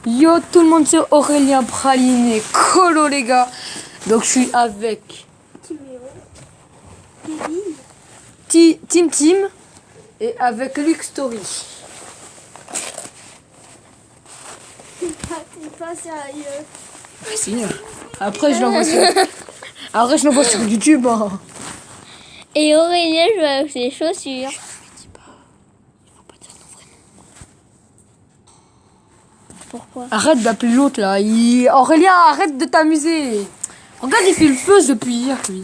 Yo tout le monde, c'est Aurélien Praliné, colo les gars. Donc je suis avec Tim et avec Luke Story. T'es pas sérieux. Ah, si. Après je l'envoie sur YouTube. Hein. Et Aurélien joue avec ses chaussures. Pourquoi? Arrête d'appeler l'autre là. Aurélien, arrête de t'amuser. Regarde, il fait le feu depuis hier lui.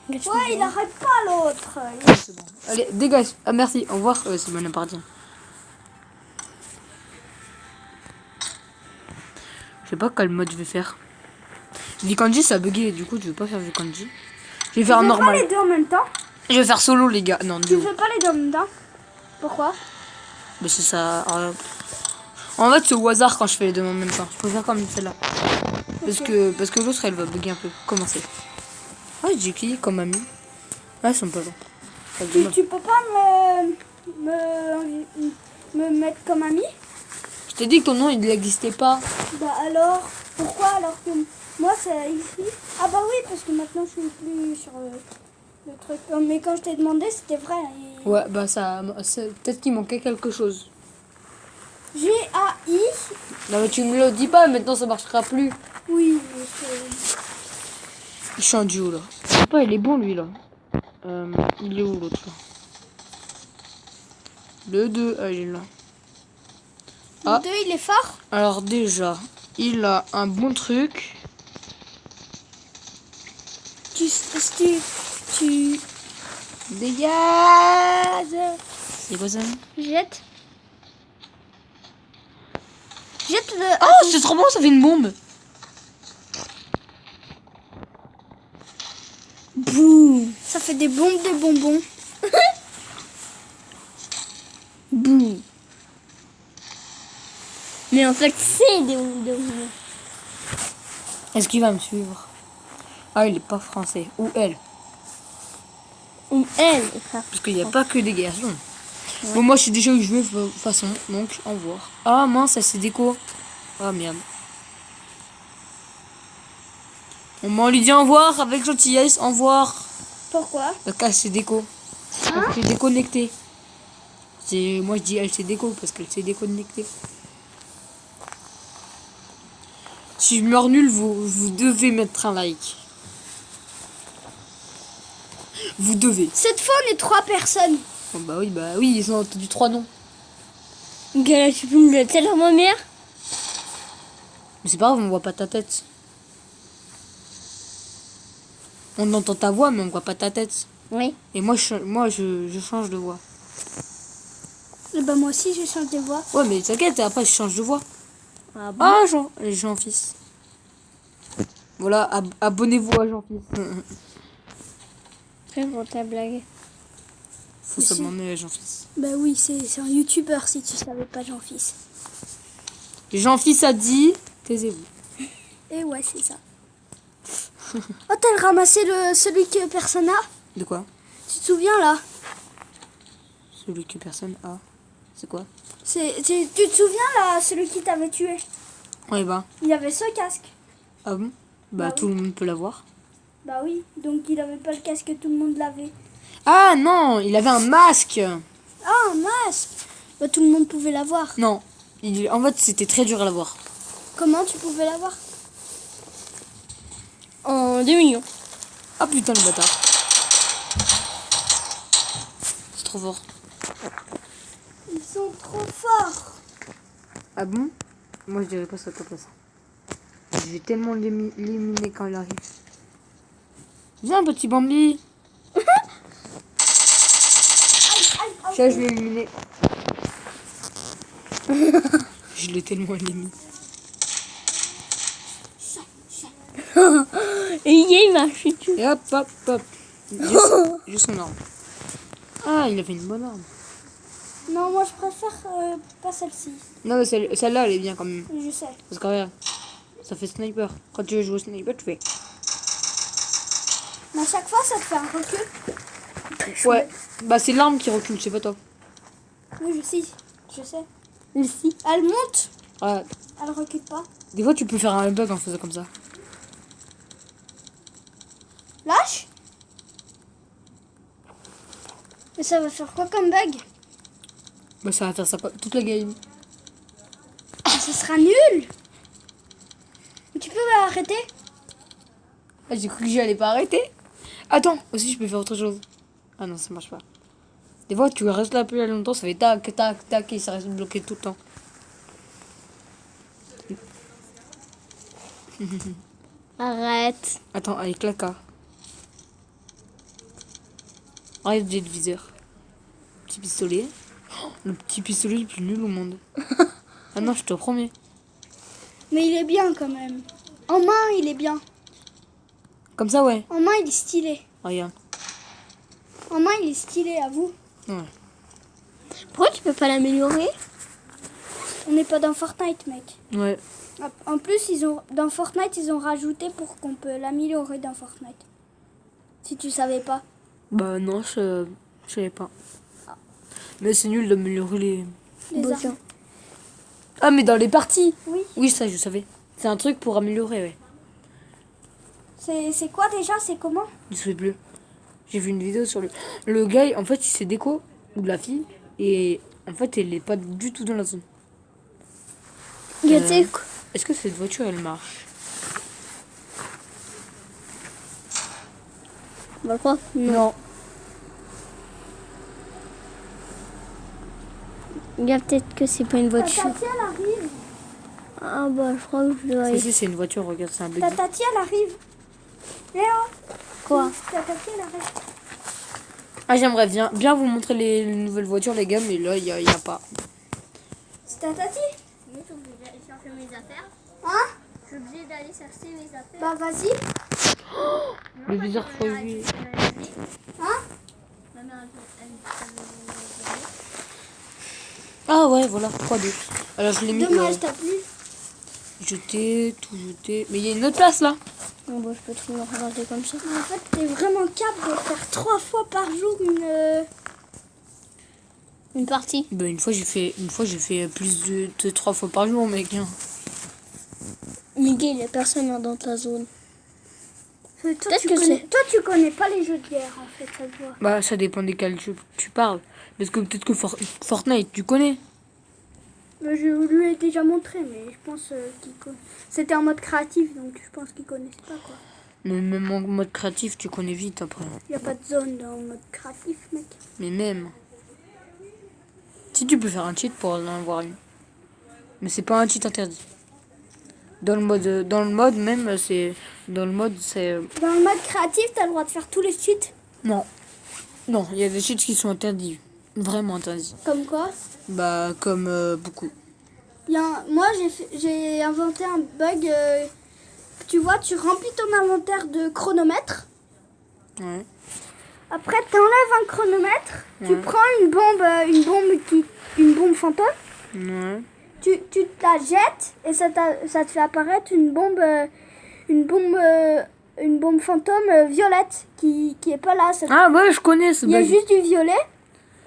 Ouais, il arrête pas l'autre. C'est bon. Allez, dégage. Ah merci, au revoir. C'est bon, appartient. Je sais pas quel mode je vais faire. Vikanji ça a bugué, du coup je vais pas faire Vikanji. Je vais faire normal. Tu fais pas les deux en même temps? Je vais faire solo les gars. Non, Tu fais pas les deux en même temps? Pourquoi? Mais c'est ça. En fait c'est au hasard quand je fais les deux en même temps. Je préfère comme celle-là. Parce que l'autre elle va bugger un peu. Comment c'est? Ah j'ai cliqué comme ami. Ah ils sont pas bons. Tu peux pas me mettre comme ami? Je t'ai dit que ton nom il n'existait pas. Bah alors, pourquoi alors que moi c'est ici? Ah bah oui, parce que maintenant je suis plus sur le truc. Mais quand je t'ai demandé, c'était vrai. Ouais bah ça peut-être qu'il manquait quelque chose. G-A-I. Non mais tu me le dis pas, maintenant ça marchera plus. Oui, mais c'est... Je suis en duo là. Je sais pas, il est bon lui là. Il est où l'autre là? Le 2, ah il est là. Le 2, il est fort? Alors déjà, il a un bon truc. Tu Dégage. C'est quoi ça? jettes. Jette le... Oh, c'est trop bon, ça fait une bombe. Boum. Ça fait des bombes de bonbons. Boum. Mais en fait, c'est des bombes de bonbons. Est-ce qu'il va me suivre? Ah, il est pas français. Ou elle. Ou elle. Parce qu'il n'y a pas que des garçons. Ouais. Bon, moi je suis déjà joué de toute façon, donc au revoir. Ah mince, ça c'est déco. Ah merde. On m'en lui dit au revoir avec gentillesse, au revoir. Pourquoi? Parce qu'elle s'est déco. Elle s'est déconnectée. Moi je dis elle s'est déco parce qu'elle s'est déconnectée. Si je meurs nul, vous devez mettre un like. Vous devez. Cette fois, on est 3 personnes. Oh, bah oui, ils ont entendu 3 noms. Gala, tu peux me le dire à ma mère? Mais c'est pas grave, on voit pas ta tête. On entend ta voix, mais on voit pas ta tête. Oui. Et moi, je change de voix. Et bah moi aussi, je change de voix. Ouais, mais t'inquiète, après je change de voix. Ah bon? Ah, Jean-Fils. Voilà, abonnez-vous à Jean-Fils. C'est pour ta blague. Faut s'abonner à Jean-Fils. Bah oui, c'est un youtubeur si tu savais pas Jean-Fils. Jean-Fils a dit, taisez-vous. Et ouais, c'est ça. Oh, t'as ramassé celui que personne n'a? De quoi? Tu te souviens là? Celui que personne a. C'est quoi? Tu te souviens là, celui qui t'avait tué? Ouais, bah. Il avait ce casque. Ah bon? Bah, tout le monde peut l'avoir. Bah oui, donc il avait pas le casque, tout le monde l'avait. Ah non, il avait un masque. Ah, un masque. Bah tout le monde pouvait l'avoir. Non, en fait c'était très dur à l'avoir. Comment tu pouvais l'avoir? En 2 millions. Ah putain le bâtard. C'est trop fort. Ils sont trop forts. Ah bon? Moi je dirais pas ça à ta place. Je vais tellement l'éliminer quand il arrive. Viens petit Bambi. Je l'ai éliminé. Je l'ai tellement éliminé. Et il m'a chuté. Et hop hop hop. J'ai son arme. Ah il avait une bonne arme. Non, moi je préfère pas celle-ci. Non mais celle-là elle est bien quand même. Je sais. Parce que regarde, ça fait sniper. Quand tu veux jouer au sniper tu fais. Mais à chaque fois ça te fait un recul. Ouais. Bah c'est l'arme qui recule, c'est pas toi. Oui, je sais. Ici. Elle monte, Ouais. elle recule pas. Des fois, tu peux faire un bug en faisant comme ça. Lâche. Mais ça va faire quoi comme bug? Bah, ça va faire ça toute la game. Ce sera nul. Tu peux arrêter? Ah, j'ai cru que j'allais pas arrêter. Attends, aussi, je peux faire autre chose. Ah non, ça marche pas. Des fois, tu restes là plus longtemps, ça fait tac, tac, tac, et ça reste bloqué tout le temps. Arrête. Attends, avec la K. Arrête d'être viseur. Petit pistolet. Oh, le petit pistolet le plus nul au monde. Ah non, je te promets. Mais il est bien quand même. En main, il est bien. Comme ça, ouais. En main, il est stylé. Regarde. En main, il est stylé, à vous. Ouais. Pourquoi tu peux pas l'améliorer? On n'est pas dans Fortnite, mec. Ouais. En plus, dans Fortnite, ils ont rajouté pour qu'on peut l'améliorer dans Fortnite. Si tu savais pas. Bah non, je savais pas. Mais c'est nul d'améliorer les... Les Bon, armes. tiens. Ah, mais dans les parties. Oui. Oui, ça, je savais. C'est un truc pour améliorer, ouais. C'est quoi déjà? C'est comment? Je sais plus. J'ai vu une vidéo sur le gars, en fait, il s'est déco, ou la fille, et en fait, elle est pas du tout dans la zone. Tu sais quoi? Est-ce que cette voiture, elle marche? Bah quoi? Non. Regarde, peut-être que c'est pas une voiture. Tatati, elle arrive. Ah bah je crois que je dois Si, si, c'est une voiture, regarde, c'est un buggy. Tatati, elle arrive. Léo. Quoi? Tatati, elle arrive. Ah, j'aimerais bien vous montrer les nouvelles voitures, les gars, mais là, il y a pas. C'est Tatati? Je suis obligée d'aller chercher mes affaires. Hein? Je suis obligée d'aller chercher mes affaires. Bah vas-y. Le viseur produit. Hein? Ah ouais, voilà, 3-2. Alors, je l'ai mis... Dommage, t'as plus. jeter, tout jeter. Mais il y a une autre place, là. Bon, bah, je peux trop me regarder comme ça. En fait, t'es vraiment capable de faire 3 fois par jour Une partie. Bah, une fois, j'ai fait plus de 3 fois par jour, mec. Hein. Miguel, il n'y a personne dans ta zone. Toi, Peut-être que tu connais pas les jeux de guerre, en fait, ça se voit. Bah, ça dépend desquels tu parles. Parce que peut-être que Fortnite, tu connais. Mais je lui ai déjà montré, mais je pense qu'il connaît. C'était en mode créatif, donc je pense qu'il connaissait pas, quoi. Mais même en mode créatif, tu connais vite après. Il n'y a pas de zone dans le mode créatif, mec. Mais même. Si tu peux faire un cheat pour en avoir une. Mais c'est pas un cheat interdit. Dans le mode même, c'est... Dans le mode, c'est... Dans le mode créatif, t'as le droit de faire tous les cheats. Non. Non, il y a des cheats qui sont interdits. Vraiment interdits. Comme quoi? Bah, comme beaucoup. Moi, j'ai inventé un bug. Tu vois, tu remplis ton inventaire de chronomètre. Ouais. Après, t'enlèves un chronomètre. Tu Ouais. prends une bombe fantôme. Ouais. Tu te la jettes et ça te fait apparaître une bombe fantôme violette qui est pas là. Ah ouais, je connais ce Il y a bug. juste du violet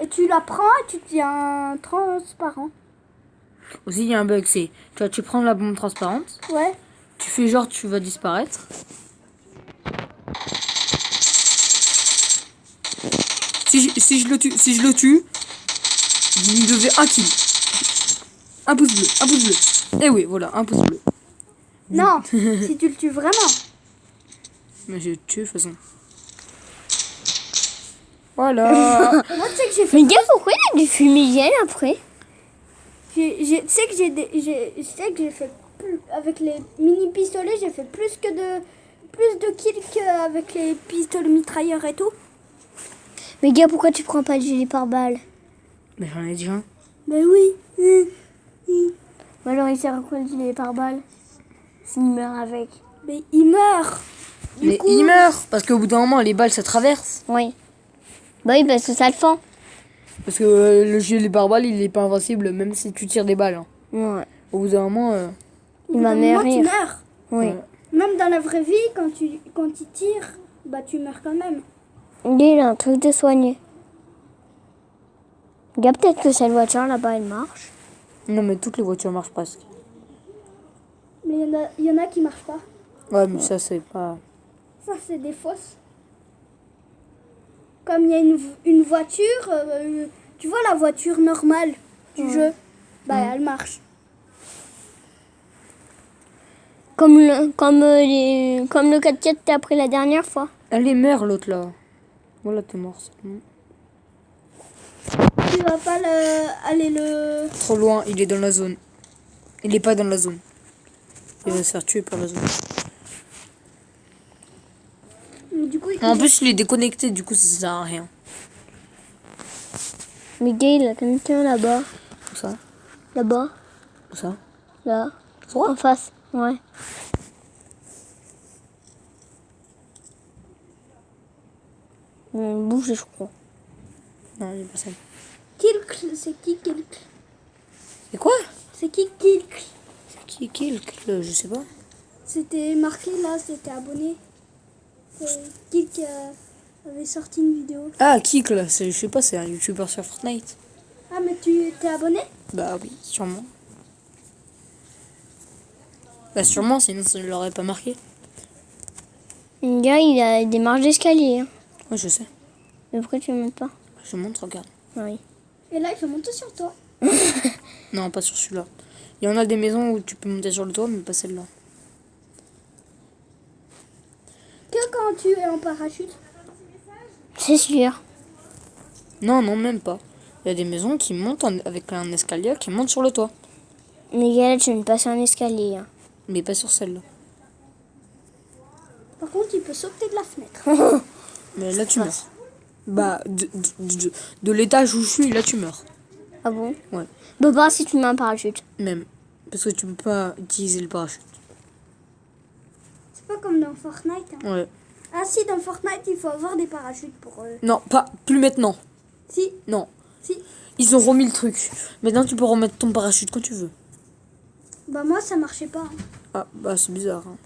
et tu la prends et tu deviens transparent. Aussi, il y a un bug, c'est... Tu vois, tu prends la bombe transparente, Ouais. tu fais genre tu vas disparaître. Si je le tue, vous me devez un kill. Un pouce bleu. Et oui, voilà, un pouce bleu. Non, si tu le tues vraiment. Mais j'ai tué de toute façon. Voilà. Moi, tu sais que j'ai fait. Miguel, pourquoi il y a du fumigène après? Tu sais que j'ai fait avec les mini pistolets, j'ai fait plus de kills qu'avec les pistolets mitrailleurs et tout. Miguel, pourquoi tu prends pas le gilet pare-balles? Mais j'en ai déjà un. Ben oui. Ou alors il sert à quoi le gilet pare-balles? S'il meurt avec. Mais il meurt. Mais il meurt parce qu'au bout d'un moment, les balles ça traverse. Oui. Bah oui, parce que ça le fend. Parce que le gilet pare-balles, il est pas invincible même si tu tires des balles. Hein. Ouais. Au bout d'un moment, Il va tu mourir. meurs. Oui. Ouais. Même dans la vraie vie, quand tu tires, bah tu meurs quand même. Il a un truc de soigner. Regarde, peut-être que cette voiture là-bas, elle marche. Non, mais toutes les voitures marchent presque. Mais il y en a qui marchent pas. Ouais, mais ça, c'est pas... Ça, c'est des fausses. Comme il y a une voiture, tu vois la voiture normale du jeu, bah elle marche. Comme le 4x4 que t'as pris la dernière fois. Elle est mère, l'autre, là. Voilà, t'es mort. c'est bon. Tu vas pas aller le... Trop loin, il est dans la zone. Il est pas dans la zone. Il va se faire tuer par la zone. Du coup, En plus, il est déconnecté, du coup, ça sert à rien. Mais gars, il y a quelqu'un là-bas. Où ça? Là-bas. Où ça? Là. Toi? En face. Ouais. On bouge, je crois. Non, il est pas ça. Kilk, c'est qui Kilk? Et quoi? C'est qui Kilk? Qui je sais pas. C'était marqué là, c'était abonné. Kilk avait sorti une vidéo. Ah, Kik, là, je sais pas, c'est un youtubeur sur Fortnite. Ah, mais tu t'es abonné? Bah oui, sûrement. Bah sûrement, sinon ça ne l'aurait pas marqué. Le gars, il a des marches d'escalier. Hein. Ouais, je sais. Mais pourquoi tu ne montes pas? Je montre, regarde. Oui. Et là, il faut monter sur toi. Non, pas sur celui-là. Il y en a des maisons où tu peux monter sur le toit, mais pas celle-là. Que quand tu es en parachute? C'est sûr. Non, non, même pas. Il y a des maisons qui montent avec un escalier qui monte sur le toit. Mais gars, là, tu ne passes un escalier. Hein. Mais pas sur celle-là. Par contre, tu peux sauter de la fenêtre. Mais là, tu meurs. Bah, de l'étage où je suis, là, tu meurs. Ah bon? Ouais. Bah, pas si tu mets un parachute. Même. Parce que tu peux pas utiliser le parachute. C'est pas comme dans Fortnite. Hein. Ouais. Ah si, dans Fortnite, il faut avoir des parachutes pour... Non, plus maintenant. Si, Non. si. Ils ont remis le truc. Maintenant, tu peux remettre ton parachute quand tu veux. Bah moi, ça marchait pas. Hein. Ah, bah, c'est bizarre. Hein.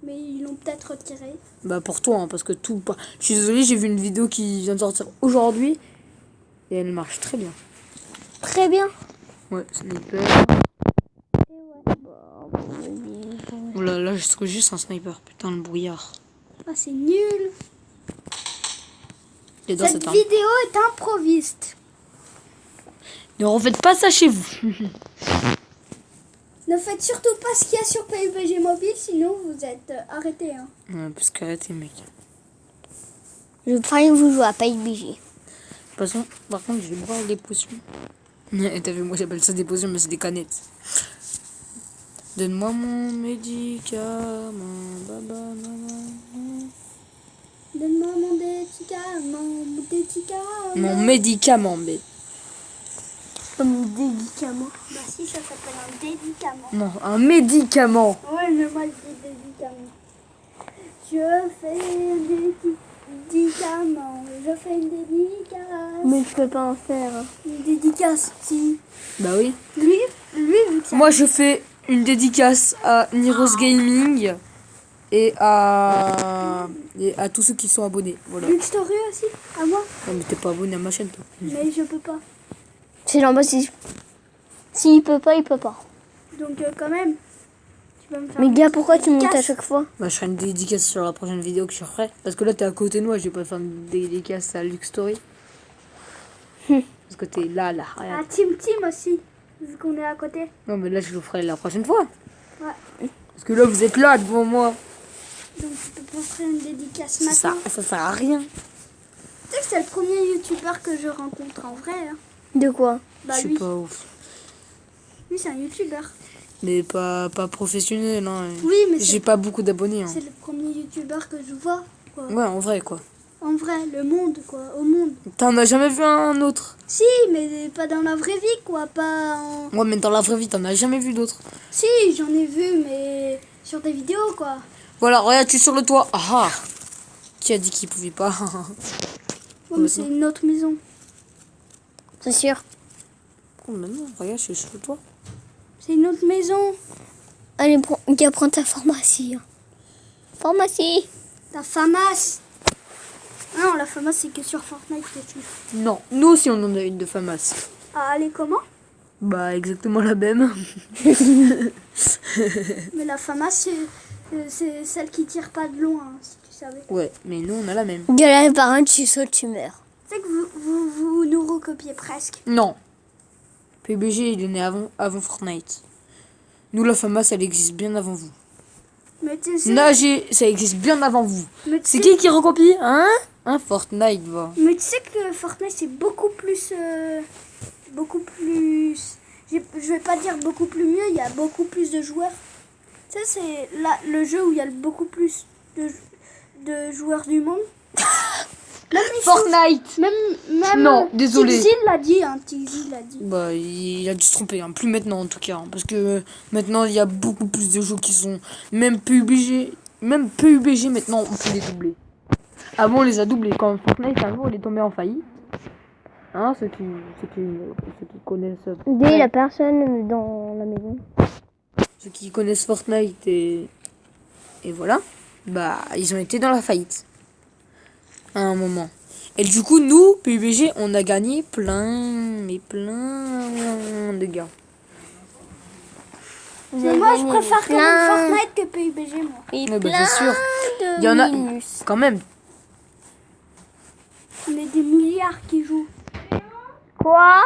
Mais ils l'ont peut-être retiré. Bah, pour toi, hein, parce que tout... Je suis désolée, j'ai vu une vidéo qui vient de sortir aujourd'hui. Et elle marche très bien. Très bien. Ouais, sniper. Oh là là, je trouve juste un sniper. Putain, le brouillard. Ah, c'est nul. Et dans Cette vidéo est improviste. Ne refaites pas ça chez vous. Ne faites surtout pas ce qu'il y a sur PUBG Mobile, sinon vous êtes arrêtés. Hein. Ouais, parce qu'arrêtez, mec. Je préfère que vous jouez à PUBG. Par contre, je vais boire des potions. T'as vu, moi j'appelle ça des potions, mais c'est des canettes. Donne-moi mon médicament. Baba, Donne-moi mon médicament. mon médicament, mais. Comme médicament. Bah si, ça s'appelle un médicament. Non, un médicament. Ouais, mais moi je dis médicament. Je fais un médicament. Je fais une dédicace. Mais je peux pas en faire. Hein. Une dédicace, si. Bah oui. Lui, vu que ça... Moi je fais une dédicace à Niros Gaming et à tous ceux qui sont abonnés. Voilà. Une story aussi, à moi. Non, mais t'es pas abonné à ma chaîne, toi. Mais je peux pas. C'est normal si. S'il peut pas, il peut pas. Donc quand même, tu vas me faire... Mais une gars, pourquoi tu montes à dédicace. chaque fois? Bah, je ferai une dédicace sur la prochaine vidéo que je ferai. Parce que là, t'es à côté de moi, je vais pas faire une dédicace à Luke Story. Parce que t'es là, Ah, regarde. Team aussi, vu qu'on est à côté. Non, mais là, je le ferai la prochaine fois. Ouais. Parce que là, vous êtes là devant moi. Donc tu peux pas faire une dédicace Ça maintenant. sert à rien. Tu sais que c'est le premier youtubeur que je rencontre en vrai. Hein. De quoi? Bah Je suis lui, pas ouf. lui c'est un youtubeur. Mais pas professionnel, non. Oui, mais J'ai c'est pas beaucoup d'abonnés. Hein. le premier youtubeur que je vois. Quoi. Ouais, en vrai, quoi. En vrai, le monde, quoi, au monde. T'en as jamais vu un autre? Si, mais pas dans la vraie vie, quoi, pas en... Ouais, mais dans la vraie vie, t'en as jamais vu d'autres. Si, j'en ai vu, mais sur des vidéos, quoi. Voilà, regarde, tu es sur le toit. Ah ah. Qui a dit qu'il pouvait pas? Ouais, mais c'est une autre maison. C'est sûr. Oh, mais non, regarde, je suis sur le toit. C'est une autre maison. Allez, gars, prends ta pharmacie. Hein. Pharmacie. Ta FAMAS. Non, la FAMAS, c'est que sur Fortnite que tu... Non, nous aussi on en a une de FAMAS. Ah, elle est comment? Bah exactement la même. Mais la FAMAS, c'est celle qui tire pas de loin, hein, si tu savais. Ouais, mais nous on a la même. Gueule par un, tu sautes, tu meurs. C'est que vous nous recopiez presque. Non. PUBG il est né avant Fortnite. Nous la FAMAS elle existe bien avant vous. Mais tu sais... Nager, ça existe bien avant vous. Mais tu C'est sais- qui recopie? Hein? Fortnite va. Mais tu sais que Fortnite, c'est beaucoup plus... beaucoup plus... Je vais pas dire beaucoup plus mieux, il y a beaucoup plus de joueurs. Tu sais, c'est le jeu où il y a beaucoup plus de joueurs du monde. Même les Fortnite. Même Non, désolé. Tigzy l'a dit, hein, Tigzy l'a dit. Bah il a dû se tromper, hein. Plus maintenant en tout cas. Hein, parce que maintenant il y a beaucoup plus de jeux qui sont même PUBG. Même PUBG maintenant on peut les doubler. Avant on les a doublés. Quand Fortnite un jour il est tombé en faillite. Hein, ceux qui connaissent. Dès la personne dans la maison. Ceux qui connaissent Fortnite et voilà, bah ils ont été dans la faillite à un moment. Et du coup, nous, PUBG, on a gagné plein de gars. Vous Mais avez moi, je gagné préfère quand plein même Fortnite que PUBG, moi. et Ouais, bah, plein c'est sûr. de Il y en a minus. quand même. On est des milliards qui jouent. Quoi?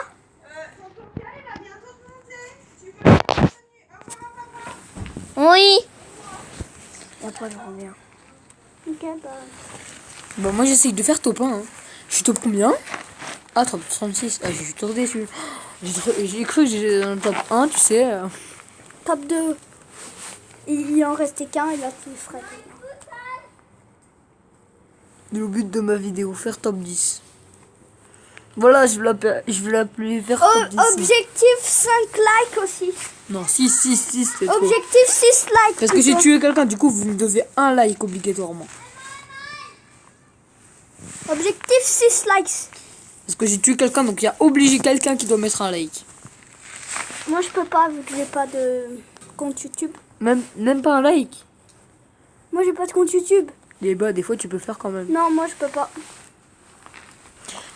Oui. Et après, je reviens. Ok, bah... Bah moi j'essaye de faire top 1. Hein. Je suis top combien? Ah, top 36. Ah, je suis trop déçu. J'ai cru que j'étais dans le top 1, tu sais. Top 2. Il en restait qu'un et là, tu le ferais. Le but de ma vidéo, faire top 10. Voilà, je vais l'appeler faire top 10. Objectif 5 likes aussi. Non, 6, c'est trop. Objectif 6 likes. Parce que j'ai plutôt. tué quelqu'un, du coup, vous me devez un like obligatoirement. Objectif 6 likes. Parce que j'ai tué quelqu'un, donc il y a obligé quelqu'un qui doit mettre un like. Moi, je peux pas vu que j'ai pas de compte YouTube. Même pas un like. Moi, j'ai pas de compte YouTube. Et bah, des fois, tu peux faire quand même. Non, moi, je peux pas.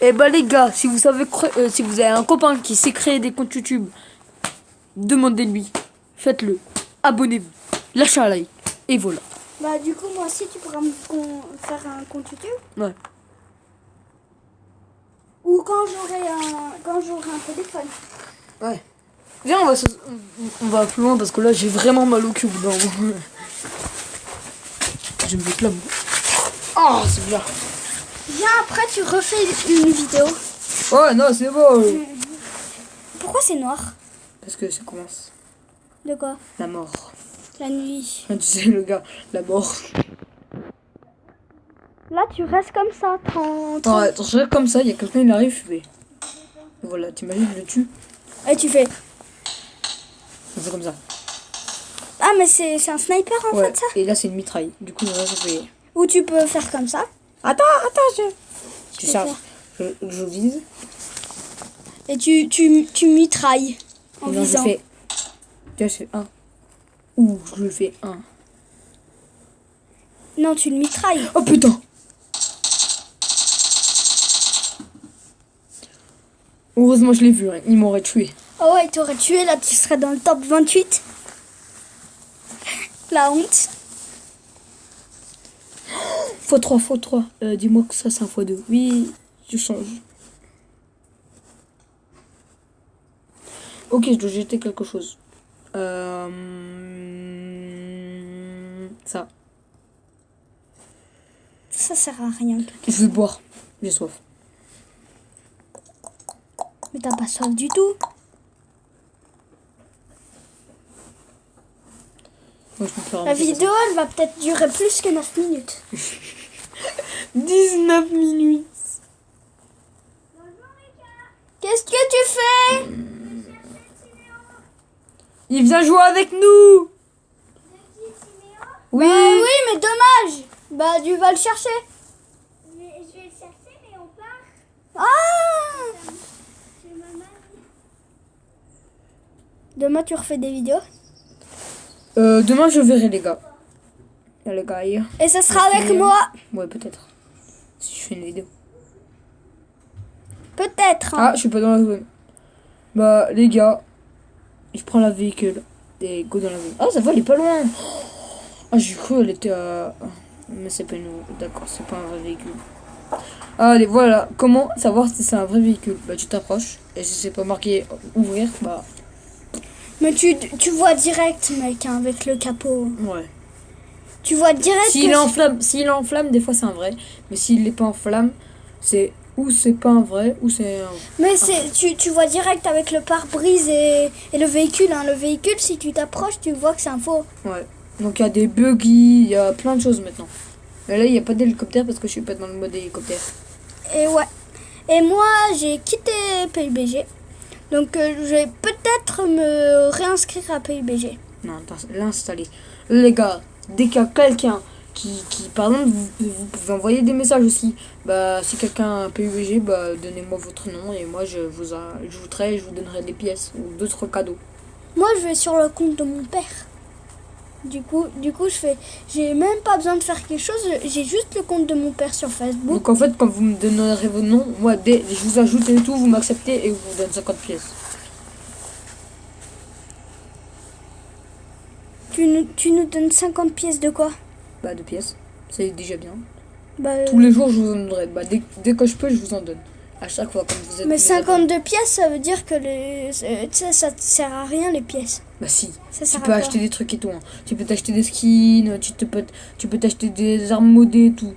Et bah, les gars, si vous savez, si vous avez un copain qui sait créer des comptes YouTube, demandez-lui. Faites-le. Abonnez-vous. Lâchez un like. Et voilà. Bah, du coup, moi aussi, tu pourras me faire un compte YouTube. Ouais. Ou quand j'aurai un téléphone. Ouais. Viens, on va plus loin parce que là, j'ai vraiment mal au cul. Non. Je me réclame. Oh, c'est bien. Viens, après, tu refais une vidéo. Ouais, non, c'est bon. Pourquoi c'est noir? Parce que ça commence. De quoi? La mort. La nuit. Tu sais, le gars, la mort. Là, tu restes comme ça. Ouais, attends, je regarde comme ça, il y a quelqu'un, il arrive, je fais. Voilà, t'imagines, je le tue. Et tu fais. On fait comme ça. Ah, mais c'est un sniper en Ouais, fait, ça. et là, c'est une mitraille. Du coup, là, je fais. Ou tu peux faire comme ça. Attends, je peux charge. Je vise. Et tu mitrailles en Et là, je visant. fais. Tu vois, je fais 1. Ouh, je le fais 1. Non, tu le mitrailles. Oh putain! Heureusement, je l'ai vu, hein. Il m'aurait tué. Oh ouais, t'aurais tué, là, tu serais dans le top 28. La honte. x3. Dis-moi que ça, c'est un x2. Oui, je change. Ok, je dois jeter quelque chose. Ça. Ça sert à rien. Je vais boire. J'ai soif. Mais t'as pas soif du tout. Moi, je me fais La ramener vidéo, elle va peut-être durer plus que 9 minutes. 19 minutes. Qu'est-ce que tu fais? Il vient jouer avec nous. Oui. Bah oui, mais dommage. Bah, tu vas le chercher. Je vais le chercher, mais on part. Ah! Chez maman. Demain, tu refais des vidéos. Demain, je verrai les gars. Les gars. Et ça sera avec moi. Ouais, peut-être. Si je fais une vidéo. Peut-être. Ah, Hein. je suis pas dans la zone. Bah, les gars, je prends la véhicule et go dans la zone. Ah, ça va, elle est pas loin. Ah, j'ai cru elle était à... Mais c'est pas une... D'accord, c'est pas un vrai véhicule. Allez, voilà. Comment savoir si c'est un vrai véhicule? Bah, tu t'approches. Et si c'est pas marqué ouvrir, bah... Mais tu vois direct, mec, hein, avec le capot. Ouais. Tu vois direct. S'il que est en flamme, des fois c'est un vrai. Mais s'il n'est pas en flamme, c'est ou c'est pas un vrai, ou c'est un... Mais tu vois direct avec le pare-brise et le véhicule. Hein. Le véhicule, si tu t'approches, tu vois que c'est un faux. Ouais. Donc il y a des buggy, il y a plein de choses maintenant. Mais là, il n'y a pas d'hélicoptère parce que je suis pas dans le mode hélicoptère. Et ouais. Et moi, j'ai quitté PUBG. Donc, je vais peut-être me réinscrire à PUBG. Non, attends, l'installer. Les gars, dès qu'il y a quelqu'un qui par exemple, vous pouvez envoyer des messages aussi. Bah, si quelqu'un a un PUBG, bah, donnez-moi votre nom et moi je vous ajouterai et je vous donnerai des pièces ou d'autres cadeaux. Moi, je vais sur le compte de mon père. Du coup, j'ai même pas besoin de faire quelque chose. J'ai juste le compte de mon père sur Facebook. Donc en fait, quand vous me donnerez vos noms, moi, je vous ajoute et tout, vous m'acceptez et je vous donne 50 pièces. Tu nous donnes 50 pièces de quoi? Bah, 2 pièces. C'est déjà bien. Bah, Tous les jours, je vous en donnerai. Bah, dès que je peux, je vous en donne. À chaque fois, comme vous êtes... mais vous êtes- 52 pièces, ça veut dire que tu sais, ça te sert à rien les pièces. Bah si. Ça Tu sert peux à acheter des trucs et tout. Hein. Tu peux t'acheter des skins, tu peux t'acheter des armes modées et tout.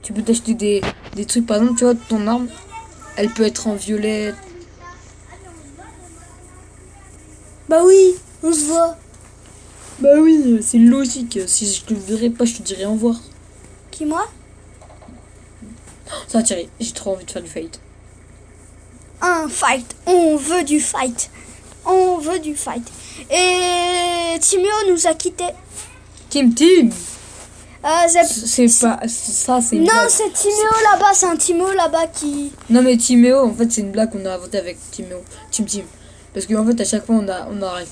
Tu peux t'acheter des trucs. Par exemple, tu vois, ton arme, elle peut être en violet. Bah oui, on se voit. Bah oui, c'est logique. Si je te verrais pas, je te dirais au revoir. Qui, moi? Ça va tirer. J'ai trop envie de faire du fight. Un fight. On veut du fight. On veut du fight. Et Timéo nous a quittés. Team. C'est c'est- pas... Ça, c'est une Non, blague. c'est Timéo là-bas. C'est un Timéo là-bas qui... Non mais Timéo, en fait, c'est une blague qu'on a inventée avec Timéo. Team. Parce qu'en fait, à chaque fois, on arrête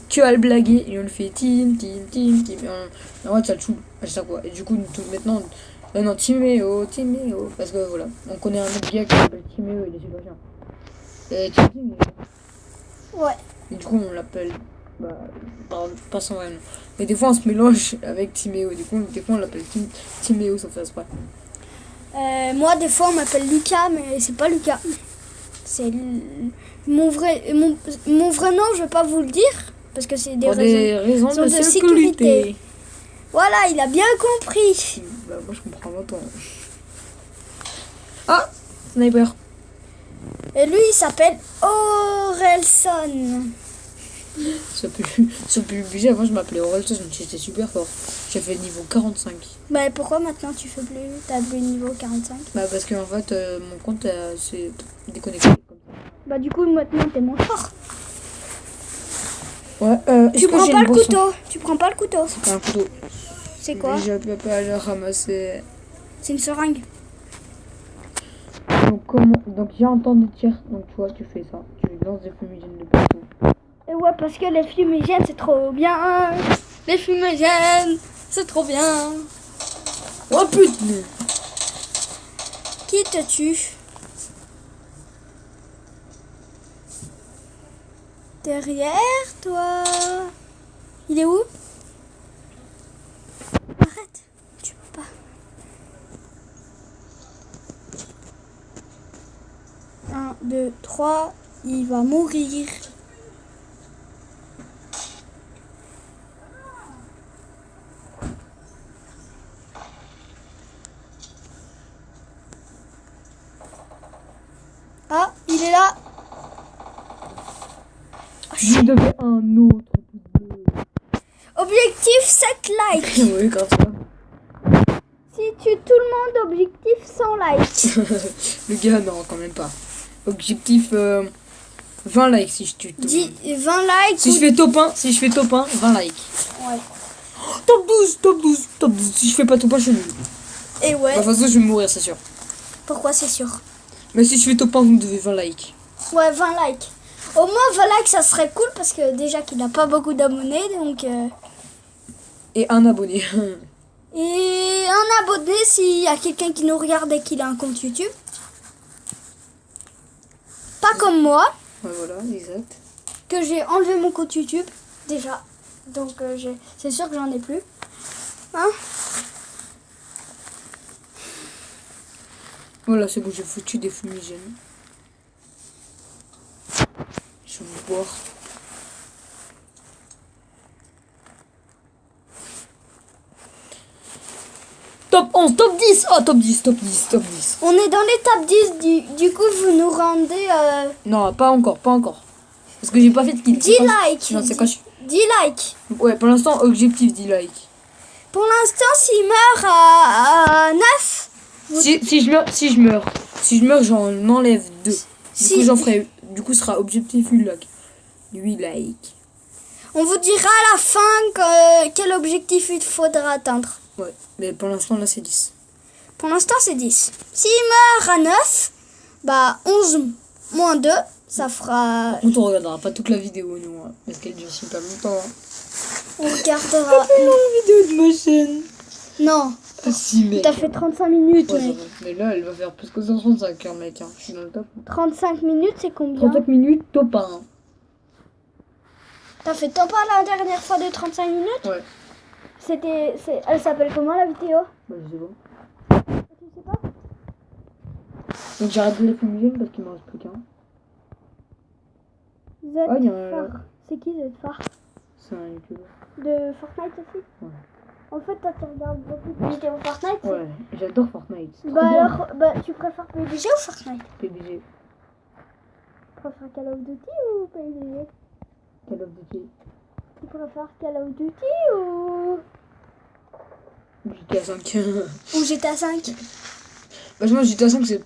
que à le blaguer et on le fait team. Et en fait, ça le saoule à chaque fois. Et du coup, maintenant, non, Timéo. Parce que voilà, on connaît un autre gars qui s'appelle Timéo, il est super chiant. Et Team. Ouais. Et du coup, on l'appelle, bah, pas son vrai nom. Mais des fois, on se mélange avec Timéo. Du coup, des fois, on l'appelle Timéo, ça fait exprès. Moi, des fois, on m'appelle Lucas, mais c'est pas Lucas. C'est mon vrai nom, je vais pas vous le dire. Parce que c'est des Pour des raisons de sécurité. Voilà, il a bien compris. Bah, moi, je comprends longtemps. Ah, sniper. Et lui, il s'appelle Orelson. Sur PUBG, avant, je m'appelais Orelson, j'étais super fort. J'ai fait niveau 45. Bah, pourquoi maintenant tu fais plus? T'as plus niveau 45? Bah, parce qu'en fait, mon compte s'est déconnecté. Bah, du coup, maintenant t'es moins fort. Ouais, Tu prends pas le couteau. Tu prends pas le couteau. C'est pas un couteau. C'est quoi? Je peux pas le ramasser. C'est une seringue. Donc, donc, j'ai entendu des tirs. Donc, tu vois, tu fais ça. Tu lances des fumigènes de partout. Et ouais, parce que les fumigènes, c'est trop bien. Les fumigènes, c'est trop bien. Oh putain! Qui te tue? Derrière toi. Il est où? Arrête. Tu peux pas. Un, deux, trois. Il va mourir. Ah, il est là. Je devais un autre. Objectif 7 likes. Oui, grave ça. Si tu tout le monde, objectif 100 likes. Le gars, non, quand même pas. Objectif 20 likes si je tue tout le monde. 20 likes. Si je fais top 1, 20 likes. Ouais. Top 12. Si je fais pas top 1, je suis nul. Et ouais. Bah, de toute façon, je vais mourir, c'est sûr. Pourquoi c'est sûr? Mais si je fais top 1, vous me devez 20 likes. Ouais, 20 likes. Au moins 20 likes, ça serait cool parce que déjà qu'il n'a pas beaucoup d'abonnés, donc... Et un abonné. Et un abonné s'il y a quelqu'un qui nous regarde et qu'il a un compte YouTube. Pas comme moi, Ouais, voilà, exact. que j'ai enlevé mon compte YouTube déjà. Donc c'est sûr que j'en ai plus. Hein? Voilà, c'est bon, j'ai foutu des fumigènes. Je vais boire. Top 11, top 10. Oh, top 10, top 10, top 10. On est dans l'étape 10, du coup vous nous rendez Non, pas encore, pas encore. Parce que j'ai pas fait de kill. 10 likes. Non, c'est quand je... 10 likes. Ouais, pour l'instant, objectif 10 likes. Pour l'instant, s'il meurt à 9, Si je meurs, j'en enlève 2. Si- Du coup, j'en ferai... Du coup, ce sera objectif 8 likes. 8 likes. on vous dira à la fin quel objectif il faudra atteindre. Ouais, mais pour l'instant, là, c'est 10. Pour l'instant, c'est 10. S'il meurt à 9, bah 11 moins 2, ça fera... Par contre, on regardera pas toute la vidéo, nous, hein, parce qu'elle dure super longtemps. Hein. On regardera... Vidéo de ma chaîne. Non, Ah si, mec. t'as fait 35 minutes, Ouais, mec. ça va. Mais là, elle va faire plus que 135 heures, mec. Hein. Je suis dans le top. 35 minutes, c'est combien? 35 minutes, top 1. T'as fait tant pas la dernière fois de 35 minutes? Ouais. Elle s'appelle comment la vidéo? Bah, je sais pas. Tu sais pas? Donc, j'ai arrêté les fumigènes parce qu'il m'en reste plus qu'un. Ah, il y en a là. Zfar. C'est qui Zfar? C'est un youtubeur. De Fortnite aussi? Ouais. En fait, toi, tu regardes beaucoup de vidéos Fortnite? Ouais, j'adore Fortnite. C'est Bah trop bien. alors, bah, tu préfères PUBG ou Fortnite? PUBG. Tu préfères Call of Duty ou PUBG? Call of Duty. Tu préfères Call of Duty ou GTA 5. GTA 5? Vachement, GTA 5, c'est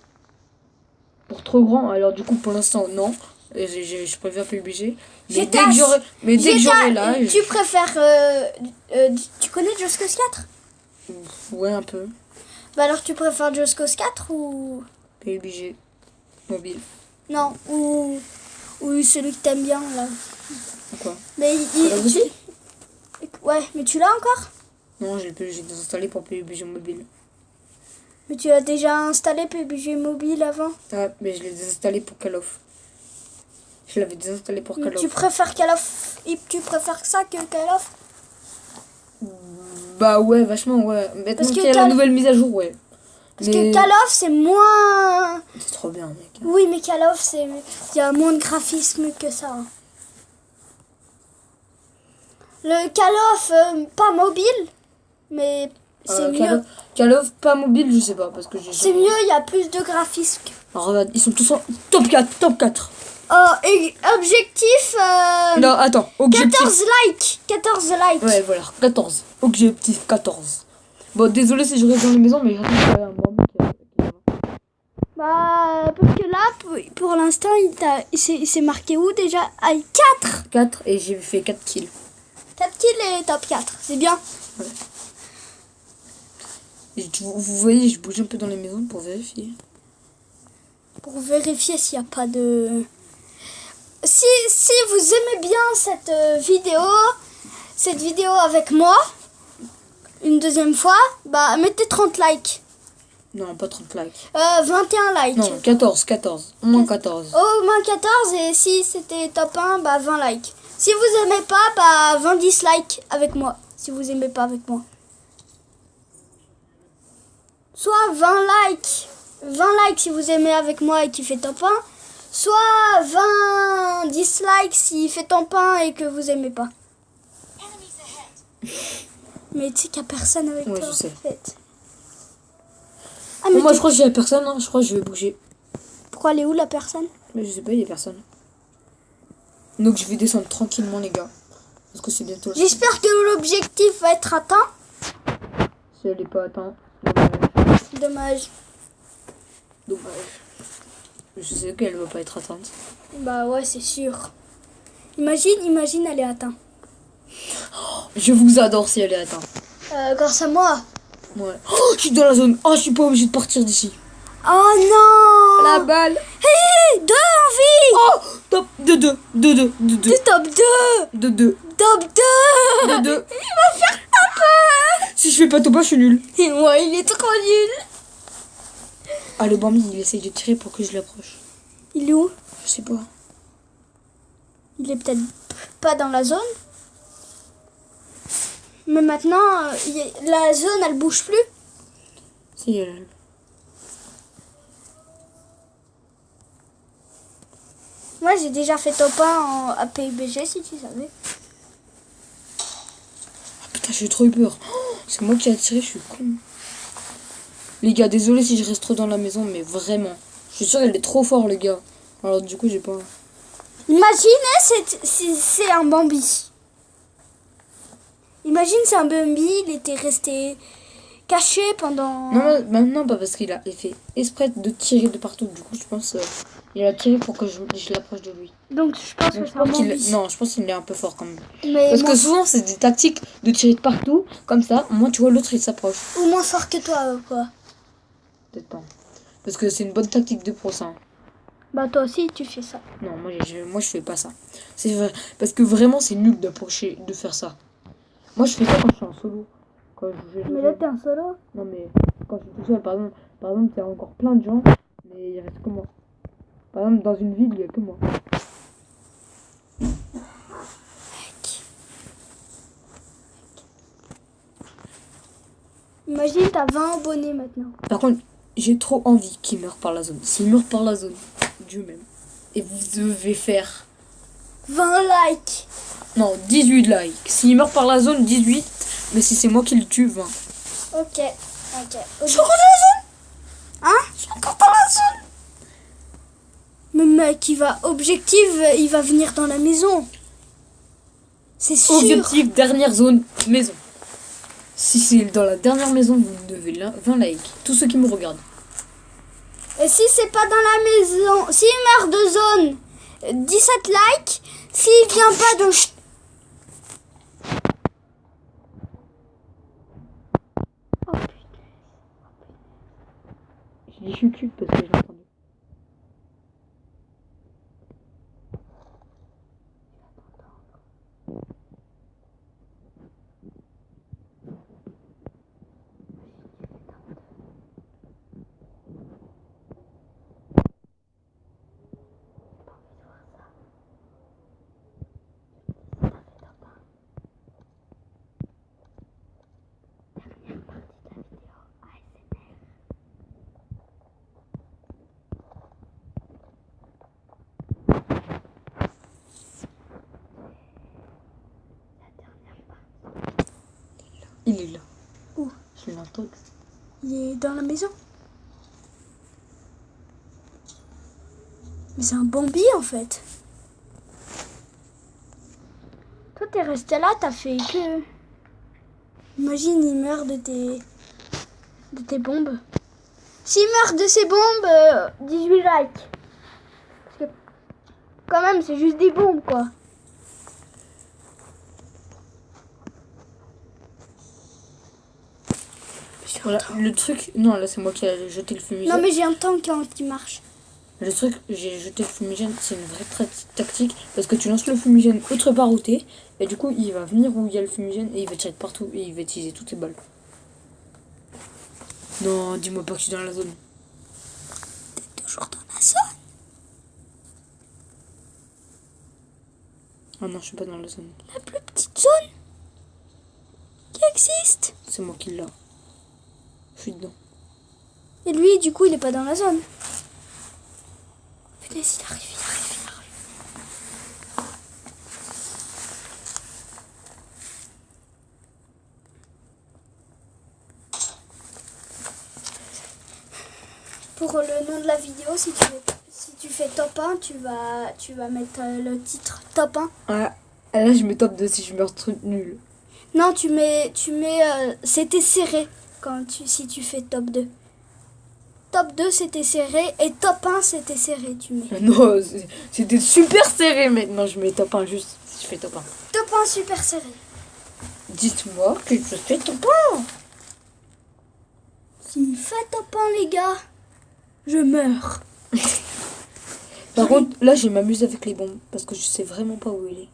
pour trop grand. Alors, du coup, pour l'instant, non. Et je préfère PUBG. Mais GTA dès que j'aurai... Mais dès que j'aurai là... Tu préfères... tu connais Just Cause 4? Ouais, un peu. Bah alors, tu préfères Just Cause 4 ou... PUBG. Mobile. Non, ou celui que t'aimes bien, là. Quoi? Mais Call of Duty? Ouais, mais tu l'as encore? Non, j'ai désinstallé pour PUBG Mobile. Mais tu as déjà installé PUBG Mobile avant? Ouais, mais je l'ai désinstallé pour Call of. Je l'avais désinstallé pour Call Tu of. préfères Call of... Tu préfères ça que Call of? Bah ouais, vachement, ouais. Maintenant Parce que qu'il y a la nouvelle mise à jour, ouais. Parce que Call of, c'est moins... C'est trop bien, mec. Oui, mais Call of, c'est... Il y a moins de graphisme que ça. Hein. Le Call of, pas mobile, mais c'est mieux. Call of, pas mobile, je sais pas, parce que j'ai... C'est mieux, il y a plus de graphisme. Alors, regarde, ils sont tous en top 4, top 4. Et objectif... Non, attends, objectif... 14 likes. 14 likes. Ouais, voilà, 14. Objectif 14. Bon, désolé si je reste dans les maisons, mais j'attends qu'il y ait un bon mec qui va. Bah, parce que là, pour l'instant, il s'est marqué où déjà? Ah, 4. 4 et j'ai fait 4 kills. 4 kills et top 4, c'est bien. Ouais. Et vous voyez, je bouge un peu dans les maisons pour vérifier. Pour vérifier s'il n'y a pas de... Si vous aimez bien cette vidéo avec moi, une deuxième fois, bah mettez 30 likes. Non, pas 30 likes. 21 likes. Non, 14. Au moins 14. Au moins 14 et si c'était top 1, bah 20 likes. Si vous aimez pas, bah 20 dislikes avec moi. Si vous aimez pas avec moi. Soit 20 likes. 20 likes si vous aimez avec moi et qui fait top 1. Soit 20 dislikes s'il fait top 1 et que vous aimez pas. Mais tu sais qu'il n'y a personne avec Ouais, toi. je sais. En fait. Ah, Bon, mais moi, je crois que j'ai personne. Hein. Je crois que je vais bouger. pourquoi elle est où la personne? Mais je sais pas, il y a personne. Donc, je vais descendre tranquillement, les gars. Parce que c'est bientôt... J'espère que l'objectif va être atteint. Si elle n'est pas atteinte. Dommage. Je sais qu'elle va pas être atteinte. Bah ouais, c'est sûr. Imagine, elle est atteinte. Je vous adore si elle est atteinte. Grâce à moi. Ouais. Oh, je suis dans la zone. Oh, je suis pas obligée de partir d'ici. Oh non. La balle. Hé, 2 en vie. Oh, top. 2-2. 2-2. 2-2. Du top 2. 2-2. Top 2. 2-2. Il va faire top 1. Si je fais pas top 1, je suis nul. Et moi, il est trop nul. Ah, le Bambi, il essaye de tirer pour que je l'approche. Il est où? Je sais pas. Il est peut-être pas dans la zone. Mais maintenant, la zone, elle bouge plus. Si, elle... Moi, j'ai déjà fait top 1 à PUBG, si tu savais. Putain, j'ai trop eu peur. Oh, c'est moi qui ai tiré, je suis con. Les gars, désolé si je reste trop dans la maison, mais vraiment. Je suis sûr qu'elle est trop fort, les gars. Alors du coup, j'ai pas... Imaginez, c'est un Bambi. Imagine, c'est un Bambi, il était resté caché pendant... Non, maintenant pas parce qu'il a fait exprès de tirer de partout. Du coup, je pense il a tiré pour que je l'approche de lui. Donc, je pense Donc, que c'est un Bambi. non, je pense qu'il est un peu fort quand même. Mais Parce que souvent, c'est des tactiques de tirer de partout, comme ça. Moi, tu vois, l'autre, il s'approche. ou moins fort que toi, quoi. Peut-être pas. Parce que c'est une bonne tactique de pro, ça. Hein. Bah, toi aussi, tu fais ça. Non, moi, je fais pas ça. C'est vrai. Parce que vraiment, c'est nul d'approcher, de faire ça. Moi, je fais ça quand je suis en solo. Quand je joue Mais là, t'es un solo. Non, mais quand je suis tout seul, par exemple, il y a encore plein de gens, mais il reste que moi. Par exemple, dans une ville, il y a que moi. Imagine, t'as 20 abonnés maintenant. Par contre, j'ai trop envie qu'il meure par la zone. S'il meurt par la zone, Dieu même. Et vous devez faire... 20 likes. Non, 18 likes. S'il meurt par la zone, 18. Mais si c'est moi qui le tue, 20. Ok. Je suis encore dans la zone. Hein? Je suis encore dans la zone. Mais mec, il va venir dans la maison. C'est sûr. Objectif, dernière zone, maison. Si c'est dans la dernière maison, vous devez 20 likes. Tous ceux qui me regardent. Et si c'est pas dans la maison, s'il meurt de zone, 17 likes. S'il vient pas de... Oh putain. Je dis chut parce que j'ai entendu. Il est là. Où? Je l'entends. Il est dans la maison. Mais c'est un Bambi en fait. Toi t'es resté là, t'as fait que... Imagine il meurt de tes bombes. S'il meurt de ses bombes, 18 likes. Parce que quand même c'est juste des bombes quoi. Voilà, le truc... Non, là, c'est moi qui ai jeté le fumigène. Non mais j'ai un tank qui marche. Le truc, j'ai jeté le fumigène, c'est une vraie tactique. Parce que tu lances le fumigène autre part où t'es. Et du coup, il va venir où il y a le fumigène. Et il va tirer de partout. Et il va utiliser toutes ses balles. Non, dis-moi pas que je suis dans la zone. T'es toujours dans la zone. Ah non, je suis pas dans la zone. La plus petite zone qui existe. C'est moi qui l'ai. Je suis dedans. Et lui, du coup, il est pas dans la zone. Venez, il arrive. Pour le nom de la vidéo, si tu fais top 1, tu vas mettre le titre top 1. Ah, là, je mets top 2 si je meurs trop nul. Non, tu mets c'était serré si tu fais top 2. Top 2 c'était serré et top 1 c'était serré, tu mets. Non, c'était super serré maintenant. Je mets top 1 juste si je fais top 1. Top 1 super serré. Dites-moi que je fais top 1. S'il fait top 1, les gars, je meurs. Par contre, là, je m'amuse avec les bombes parce que je sais vraiment pas où il est.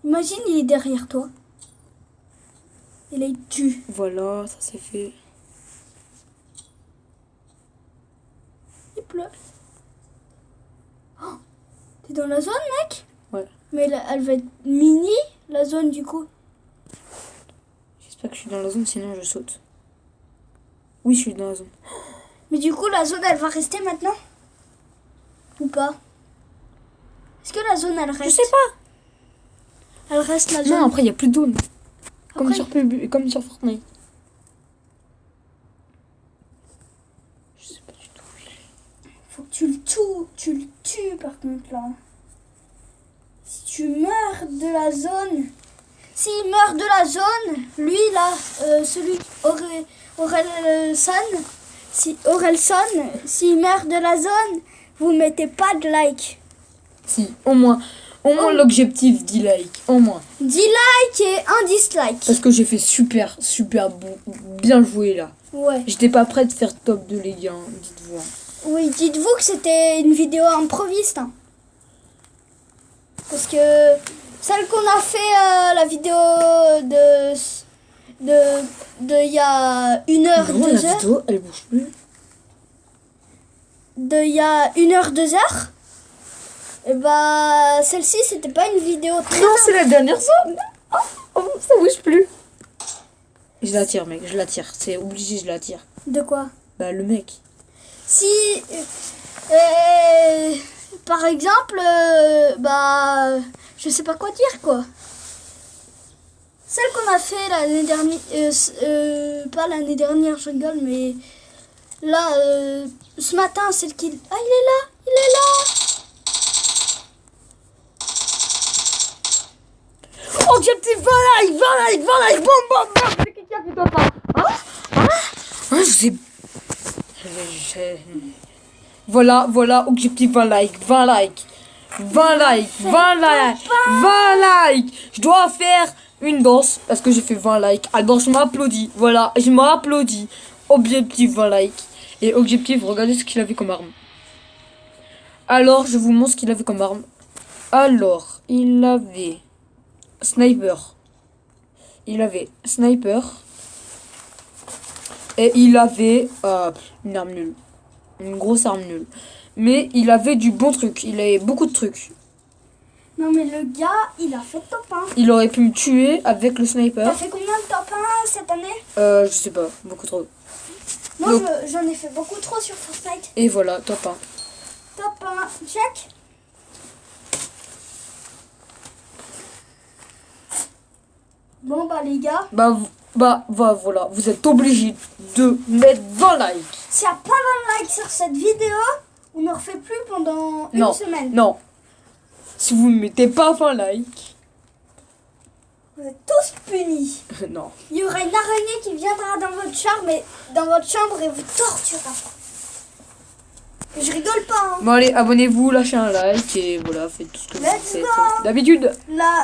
Imagine, il est derrière toi. Et là, il tue. Voilà, ça c'est fait. Il pleut. Oh, t'es dans la zone, mec? Ouais. Mais elle va être mini, la zone, du coup. J'espère que je suis dans la zone, sinon je saute. Oui, je suis dans la zone. Mais du coup, la zone, elle va rester maintenant? Ou pas? Est-ce que la zone, elle reste? Je sais pas. Elle reste la zone? Non, après il y a plus de zone. Comme Après- sur PUBG, comme sur Fortnite. Je sais pas du tout où il est. Faut que tu le tues par contre là. Si tu meurs de la zone, s'il meurt de la zone, lui là, celui Orelsan, s'il meurt de la zone, vous mettez pas de like. Si, au moins l'objectif 10 likes, au moins. 10 likes et un dislike. Parce que j'ai fait super bien joué là. Ouais. J'étais pas prêt de faire top 2 les gars, hein, dites-vous. Hein. Oui, dites-vous que c'était une vidéo improviste. Hein. Parce que celle qu'on a fait, la vidéo de il y a 1 heure, Non, 2 la heures. vidéo, elle bouge plus. De il y a 1 heure, 2 heures. Et bah, celle-ci, c'était pas une vidéo très. Non, c'est la dernière zone. Oh, ça bouge plus. Je la tire, mec, je la tire. C'est obligé, je la tire. De quoi? Bah, le mec. Si. Par exemple, bah. Je sais pas quoi dire, quoi. Celle qu'on a fait l'année dernière. Pas l'année dernière, je rigole, mais. Là, ce matin, celle qui. Ah, il est là! Il est là! Objectif 20 likes, bam. C'est qui qui a fait ça? Hein, je sais. Voilà, objectif 20 likes. 20 likes. Je dois faire une danse parce que j'ai fait 20 likes. Alors je m'applaudis. Voilà, je m'applaudis. Objectif 20 likes. Et objectif, regardez ce qu'il avait comme arme. Alors, je vous montre ce qu'il avait comme arme. Alors, il avait sniper. Et il avait une arme nulle. Une grosse arme nulle. Mais il avait du bon truc. Il avait beaucoup de trucs. Non, mais le gars, il a fait top 1. Il aurait pu me tuer avec le sniper. T'as fait combien de top 1 cette année? Je sais pas, beaucoup trop. Moi, Donc- j'en ai fait beaucoup trop sur Fortnite. Et voilà, top 1. Top 1, check. Bon, bah, les gars, Voilà, vous êtes obligés de mettre 20 likes. s'il n'y a pas de like sur cette vidéo, on ne refait plus pendant une semaine. Non. Si vous ne mettez pas 20 likes, Vous êtes tous punis. non. Il y aura une araignée qui viendra dans votre chambre et vous torturera. Je rigole pas, hein. Bon allez, abonnez-vous, lâchez un like et voilà, faites tout ce que vous Let's faites go. d'habitude. La